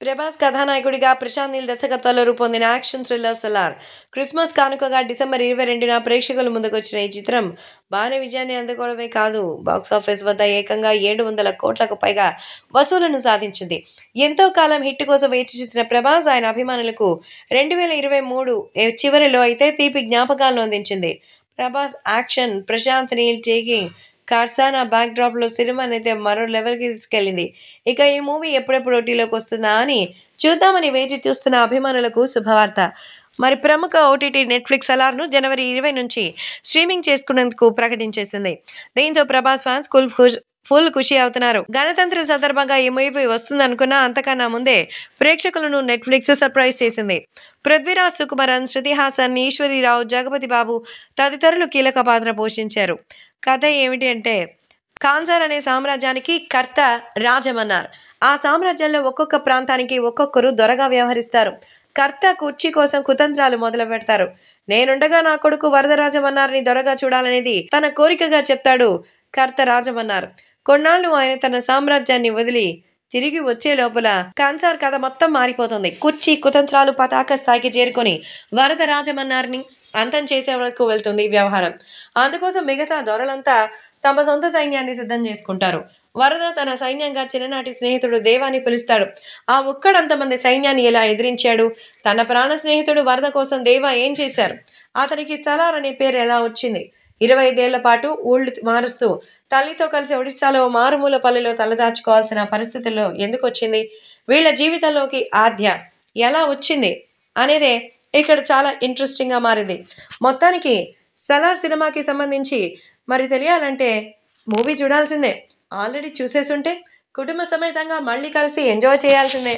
ప్రభాస్ కథానాయకుడిగా ప్రశాంత్ నీల్ దర్శకత్వంలో రూపొందిన యాక్షన్ థ్రిల్లర్ సలార్ క్రిస్మస్ కానుకగా డిసెంబర్ 22న ప్రేక్షకుల ముందుకొచ్చిన ఈ చిత్రం భారీ విజయాన్ని అందుకోవడమే కాదు, బాక్సాఫీస్ వద్ద ఏకంగా 700 కోట్లకు పైగా వసూళ్లను సాధించింది. ఎంతో కాలం హిట్ కోసం వేచి చూసిన ప్రభాస్ ఆయన అభిమానులకు 2023 చివరిలో అయితే తీపి జ్ఞాపకాలను అందించింది. ప్రభాస్ యాక్షన్, ప్రశాంత్ నీల్ టేకింగ్, కర్సానా బ్యాక్ డ్రాప్ లో సినిమానైతే మరో లెవెల్కి తీసుకెళ్లింది. ఇక ఈ మూవీ ఎప్పుడెప్పుడు ఓటీలోకి వస్తుందా అని చూద్దామని వేచి చూస్తున్న అభిమానులకు శుభవార్త. మరి ప్రముఖ ఓటీటీ నెట్ఫ్లిక్స్ అలార్ను జనవరి 20 నుంచి స్ట్రీమింగ్ చేసుకునేందుకు ప్రకటించేసింది. దీంతో ప్రభాస్ ఫ్యాన్స్ ఫుల్ ఖుషి అవుతున్నారు. గణతంత్ర సందర్భంగా ఈ మూవీ వస్తుందనుకున్నా అంతకన్నా ముందే ప్రేక్షకులను నెట్ఫ్లిక్స్ సర్ప్రైజ్ చేసింది. పృథ్వీరాజ్ సుకుమారన్, శృతి హాసన్, ఈశ్వరీరావు, జగపతి బాబు తదితరులు కీలక పాత్ర పోషించారు. కథ ఏమిటి అంటే, కాన్సార్ అనే సామ్రాజ్యానికి కర్త రాజమన్నారు. ఆ సామ్రాజ్యంలో ఒక్కొక్క ప్రాంతానికి ఒక్కొక్కరు దొరగా వ్యవహరిస్తారు. కర్త కుర్చీ కోసం కుతంత్రాలు మొదలు పెడతారు. నేనుండగా నా కొడుకు వరదరాజమన్నార్ని దొరగా చూడాలనేది తన కోరికగా చెప్తాడు కర్త రాజమన్నారు. కొన్నాళ్ళు ఆయన తన సామ్రాజ్యాన్ని వదిలి తిరిగి వచ్చే లోపల కాన్సార్ కథ మొత్తం మారిపోతుంది. కుర్చీ కుతంత్రాలు పతాక స్థాయికి చేరుకొని వరద రాజమన్నార్ని అంతం చేసే వరకు వెళ్తుంది వ్యవహారం. అందుకోసం మిగతా దొరలంతా తమ సొంత సైన్యాన్ని సిద్ధం చేసుకుంటారు. వరద తన సైన్యంగా చిన్ననాటి స్నేహితుడు దేవాని పిలుస్తాడు. ఆ ఒక్కడంతమంది సైన్యాన్ని ఎలా ఎదిరించాడు, తన ప్రాణ స్నేహితుడు వరద కోసం దేవా ఏం చేశారు, అతనికి సలార్ అనే పేరు ఎలా వచ్చింది, 25 ఏళ్ల పాటు ఊళ్ళు మారుస్తూ తల్లితో కలిసి ఒడిశాలో మారుమూల పల్లెలో తలదాచుకోవాల్సిన పరిస్థితుల్లో ఎందుకు వచ్చింది, వీళ్ళ జీవితంలోకి ఆద్య ఎలా వచ్చింది అనేదే ఇక్కడ చాలా ఇంట్రెస్టింగ్గా మారింది. మొత్తానికి సలార్ సినిమాకి సంబంధించి మరి తెలియాలంటే మూవీ చూడాల్సిందే. ఆల్రెడీ చూసేసుంటే కుటుంబ సమేతంగా మళ్ళీ కలిసి ఎంజాయ్ చేయాల్సిందే.